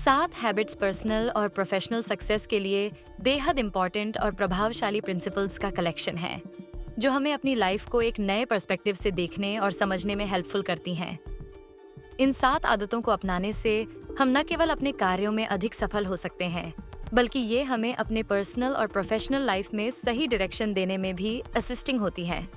7 habits personal और professional success के लिए बेहद इंपॉर्टेंट और प्रभावशाली प्रिंसिपल्स का कलेक्शन है, जो हमें अपनी लाइफ को एक नए पर्सपेक्टिव से देखने और समझने में हेल्पफुल करती हैं। इन 7 आदतों को अपनाने से हम न केवल अपने कार्यों में अधिक सफल हो सकते हैं, बल्कि ये हमें अपने पर्सनल और प्रोफेशनल लाइफ में सही डायरेक्शन देने में भी असिस्टिंग होती हैं।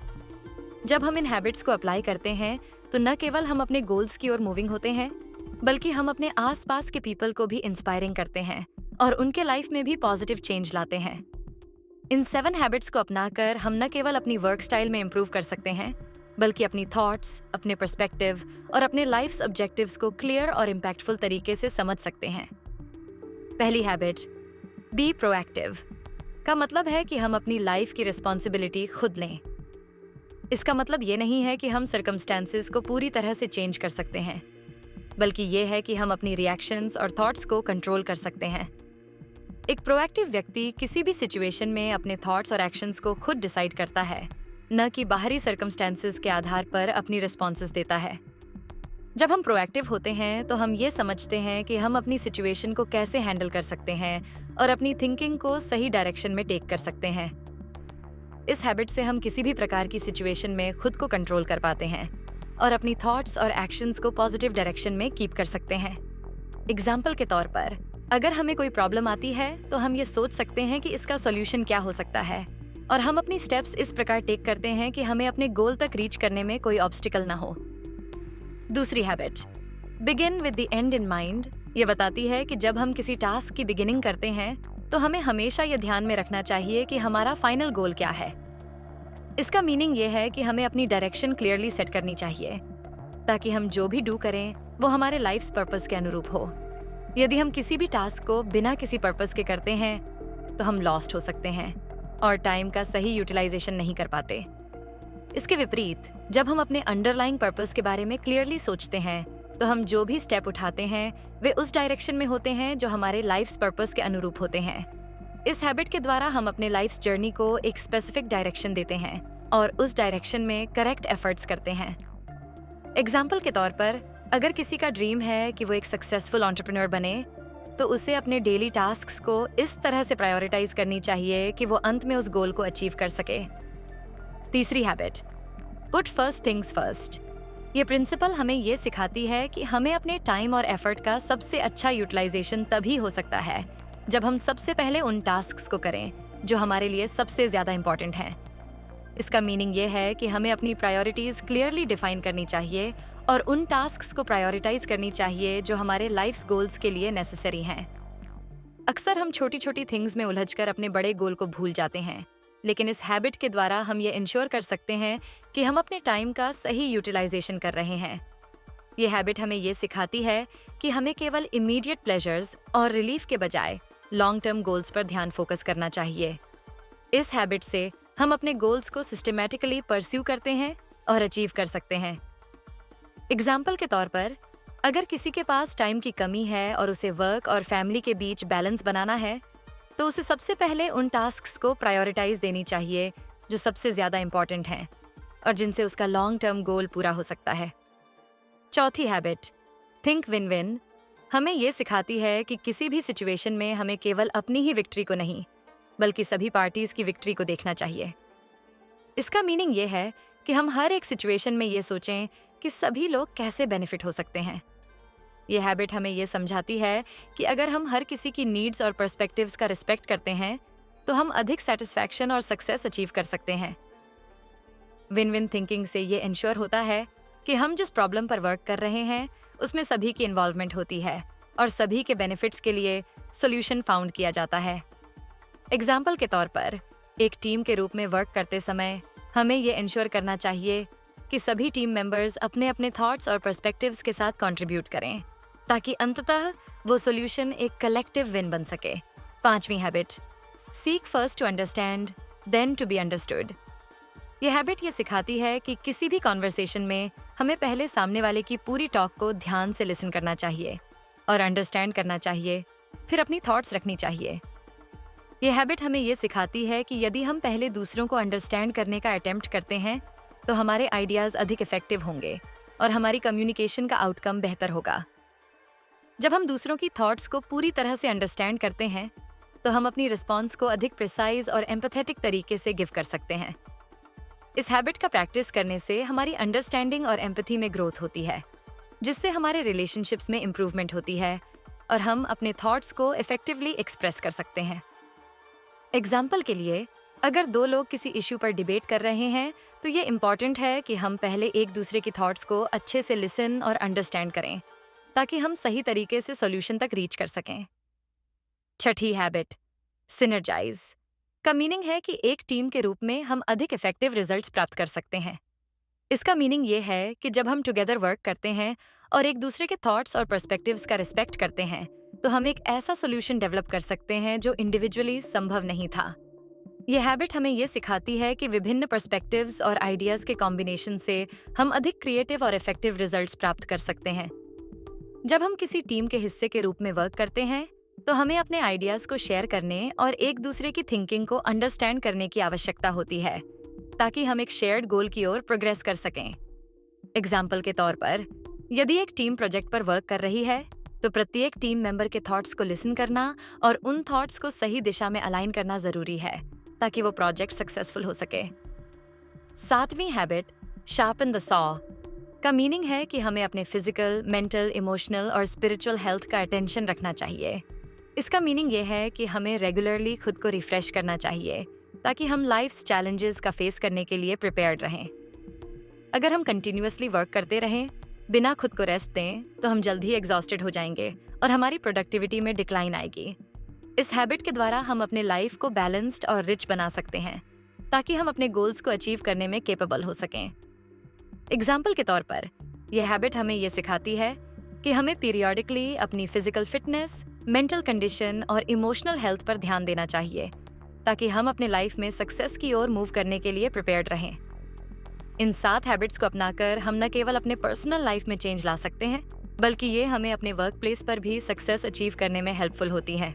जब हम इन हैबिट्स को अप्लाई करते हैं, तो न केवल हम अपने गोल्स की ओर मूविंग होते हैं, बल्कि हम अपने आसपास के पीपल को भी इंस्पायरिंग करते हैं और उनके लाइफ में भी पॉजिटिव चेंज लाते हैं। इन 7 हैबिट्स को अपनाकर हम न केवल अपनी वर्क स्टाइल में इम्प्रूव कर सकते हैं, बल्कि अपनी थॉट्स, अपने पर्सपेक्टिव और अपने लाइफ ऑब्जेक्टिव्स को क्लियर और इम्पैक्टफुल तरीके से समझ सकते हैं। पहली हैबिट, बी प्रोएक्टिव, का मतलब है कि हम अपनी लाइफ की रिस्पॉन्सिबिलिटी खुद लें। इसका मतलब ये नहीं है कि हम सर्कमस्टेंसेस को पूरी तरह से चेंज कर सकते हैं, बल्कि ये है कि हम अपनी रिएक्शंस और थॉट्स को कंट्रोल कर सकते हैं। एक प्रोएक्टिव व्यक्ति किसी भी सिचुएशन में अपने थॉट्स और एक्शंस को खुद डिसाइड करता है, न कि बाहरी सर्कमस्टेंसेस के आधार पर अपनी रिस्पॉन्सेस देता है। जब हम प्रोएक्टिव होते हैं तो हम ये समझते हैं कि हम अपनी सिचुएशन को कैसे हैंडल कर सकते हैं और अपनी थिंकिंग को सही डायरेक्शन में टेक कर सकते हैं। इस हैबिट से हम किसी भी प्रकार की सिचुएशन में खुद को कंट्रोल कर पाते हैं और अपनी थॉट्स और एक्शंस को पॉजिटिव डायरेक्शन में कीप कर सकते हैं। एग्जाम्पल के तौर पर, अगर हमें कोई प्रॉब्लम आती है तो हम ये सोच सकते हैं कि इसका सॉल्यूशन क्या हो सकता है, और हम अपनी स्टेप्स इस प्रकार टेक करते हैं कि हमें अपने गोल तक रीच करने में कोई ऑब्स्टिकल ना हो। दूसरी habit, begin with the and in mind, ये बताती है कि जब हम किसी टास्क की बिगिनिंग करते हैं तो हमें हमेशा ये ध्यान में रखना चाहिए कि हमारा फाइनल गोल क्या है। इसका मीनिंग ये है कि हमें अपनी डायरेक्शन क्लियरली सेट करनी चाहिए, ताकि हम जो भी डू करें वो हमारे लाइफ पर्पस के अनुरूप हो। यदि हम किसी भी टास्क को बिना किसी पर्पस के करते हैं तो हम लॉस्ट हो सकते हैं और टाइम का सही यूटिलाइजेशन नहीं कर पाते। इसके विपरीत, जब हम अपने अंडरलाइंग पर्पस के बारे में क्लियरली सोचते हैं तो हम जो भी स्टेप उठाते हैं वे उस डायरेक्शन में होते हैं जो हमारे लाइफ पर्पस के अनुरूप होते हैं। इस हैबिट के द्वारा हम अपने लाइफ जर्नी को एक स्पेसिफिक डायरेक्शन देते हैं और उस डायरेक्शन में करेक्ट एफर्ट्स करते हैं। एग्जाम्पल के तौर पर, अगर किसी का ड्रीम है कि वो एक सक्सेसफुल एंटरप्रेन्योर बने, तो उसे अपने डेली टास्क्स को इस तरह से प्रायोरिटाइज करनी चाहिए कि वो अंत में उस गोल को अचीव कर सके। तीसरी habit, put first things first. ये प्रिंसिपल हमें ये सिखाती है कि हमें अपने टाइम और एफर्ट का सबसे अच्छा यूटिलाइजेशन तभी हो सकता है जब हम सबसे पहले उन टास्क्स को करें जो हमारे लिए सबसे ज़्यादा इम्पॉर्टेंट हैं। इसका मीनिंग ये है कि हमें अपनी प्रायोरिटीज़ क्लियरली डिफाइन करनी चाहिए और उन टास्क्स को प्रायोरिटाइज करनी चाहिए जो हमारे लाइफ गोल्स के लिए नेसेसरी हैं। अक्सर हम छोटी छोटी थिंग्स में उलझकर अपने बड़े गोल को भूल जाते हैं, लेकिन इस हैबिट के द्वारा हम ये इंश्योर कर सकते हैं कि हम अपने टाइम का सही यूटिलाइजेशन कर रहे हैं। ये हैबिट हमें ये सिखाती है कि हमें केवल इमीडिएट प्लेजर्स और रिलीफ के बजाय लॉन्ग टर्म गोल्स पर ध्यान फोकस करना चाहिए। इस हैबिट से हम अपने गोल्स को सिस्टमैटिकली परस्यू करते हैं और अचीव कर सकते हैं। एग्जाम्पल के तौर पर, अगर किसी के पास टाइम की कमी है और उसे वर्क और फैमिली के बीच बैलेंस बनाना है, तो उसे सबसे पहले उन टास्क्स को प्रायोरिटाइज देनी चाहिए जो सबसे ज़्यादा इम्पॉर्टेंट हैं और जिनसे उसका लॉन्ग टर्म गोल पूरा हो सकता है। चौथी हैबिट, थिंक विन विन, हमें ये सिखाती है कि किसी भी सिचुएशन में हमें केवल अपनी ही विक्ट्री को नहीं, बल्कि सभी पार्टीज की विक्ट्री को देखना चाहिए। इसका मीनिंग ये है कि हम हर एक सिचुएशन में ये सोचें कि सभी लोग कैसे बेनिफिट हो सकते हैं। ये हैबिट हमें ये समझाती है कि अगर हम हर किसी की नीड्स और पर्सपेक्टिव्स का रिस्पेक्ट करते हैं, तो हम अधिक सेटिस्फैक्शन और सक्सेस अचीव कर सकते हैं। विन विन थिंकिंग से ये इंश्योर होता है कि हम जिस प्रॉब्लम पर वर्क कर रहे हैं उसमें सभी की इन्वॉल्वमेंट होती है और सभी के बेनिफिट्स के लिए सोल्यूशन फाउंड किया जाता है। एग्जाम्पल के तौर पर, एक टीम के रूप में वर्क करते समय हमें ये इंश्योर करना चाहिए कि सभी टीम मेंबर्स अपने अपने थॉट्स और पर्सपेक्टिव्स के साथ कंट्रीब्यूट करें, ताकि अंततः वो सोल्यूशन एक कलेक्टिव विन बन सके। पांचवी habit, seek first to understand then to be understood. ये हैबिट ये सिखाती है कि किसी भी कॉन्वर्सेशन में हमें पहले सामने वाले की पूरी टॉक को ध्यान से लिसन करना चाहिए और अंडरस्टैंड करना चाहिए, फिर अपनी थॉट्स रखनी चाहिए। ये हैबिट हमें ये सिखाती है कि यदि हम पहले दूसरों को अंडरस्टैंड करने का अटेम्प्ट करते हैं तो हमारे आइडियाज़ अधिक इफेक्टिव होंगे और हमारी कम्युनिकेशन का आउटकम बेहतर होगा। जब हम दूसरों की थॉट्स को पूरी तरह से अंडरस्टैंड करते हैं तो हम अपनी रिस्पॉन्स को अधिक प्रिसाइज और एम्पैथेटिक तरीके से गिव कर सकते हैं। इस हैबिट का प्रैक्टिस करने से हमारी अंडरस्टैंडिंग और एम्पैथी में ग्रोथ होती है, जिससे हमारे रिलेशनशिप्स में इम्प्रूवमेंट होती है और हम अपने थॉट्स को इफेक्टिवली एक्सप्रेस कर सकते हैं। एग्जाम्पल के लिए, अगर दो लोग किसी इशू पर डिबेट कर रहे हैं तो ये इम्पॉर्टेंट है कि हम पहले एक दूसरे की थॉट्स को अच्छे से लिसन और अंडरस्टैंड करें ताकि हम सही तरीके से सॉल्यूशन तक रीच कर सकें। छठी हैबिट, सिनर्जाइज, का मीनिंग है कि एक टीम के रूप में हम अधिक इफेक्टिव रिजल्ट्स प्राप्त कर सकते हैं। इसका मीनिंग ये है कि जब हम टुगेदर वर्क करते हैं और एक दूसरे के थॉट्स और पर्सपेक्टिव्स का रिस्पेक्ट करते हैं तो हम एक ऐसा सॉल्यूशन डेवलप कर सकते हैं जो इंडिविजुअली संभव नहीं था। यह हैबिट हमें ये सिखाती है कि विभिन्न पर्सपेक्टिव्स और आइडियाज के कॉम्बिनेशन से हम अधिक क्रिएटिव और इफेक्टिव रिजल्ट्स प्राप्त कर सकते हैं। जब हम किसी टीम के हिस्से के रूप में वर्क करते हैं तो हमें अपने आइडियाज को शेयर करने और एक दूसरे की थिंकिंग को अंडरस्टैंड करने की आवश्यकता होती है ताकि हम एक शेयर्ड गोल की ओर प्रोग्रेस कर सकें। एग्जाम्पल के तौर पर, यदि एक टीम प्रोजेक्ट पर वर्क कर रही है तो प्रत्येक टीम मेंबर के थॉट्स को लिसन करना और उन थॉट्स को सही दिशा में अलाइन करना जरूरी है ताकि वो प्रोजेक्ट सक्सेसफुल हो सके। सातवीं हैबिट, शार्पन द सॉ, का मीनिंग है कि हमें अपने फिजिकल, मेंटल, इमोशनल और स्पिरिचुअल हेल्थ का अटेंशन रखना चाहिए। इसका मीनिंग ये है कि हमें रेगुलरली खुद को रिफ्रेश करना चाहिए ताकि हम लाइफ्स चैलेंजेस का फेस करने के लिए प्रिपेयर्ड रहें। अगर हम कंटिन्यूअसली वर्क करते रहें बिना खुद को रेस्ट दें तो हम जल्द ही एग्जॉस्टेड हो जाएंगे और हमारी प्रोडक्टिविटी में डिक्लाइन आएगी। इस हैबिट के द्वारा हम अपने लाइफ को बैलेंस्ड और रिच बना सकते हैं ताकि हम अपने गोल्स को अचीव करने में केपेबल हो सकें। एग्जाम्पल के तौर पर, यह हैबिट हमें ये सिखाती है कि हमें पीरियडिकली अपनी फिजिकल फिटनेस, मेंटल कंडीशन और इमोशनल हेल्थ पर ध्यान देना चाहिए ताकि हम अपने लाइफ में सक्सेस की ओर मूव करने के लिए प्रिपेयर्ड रहें। इन 7 हैबिट्स को अपनाकर हम न केवल अपने पर्सनल लाइफ में चेंज ला सकते हैं बल्कि ये हमें अपने वर्क प्लेस पर भी सक्सेस अचीव करने में हेल्पफुल होती हैं।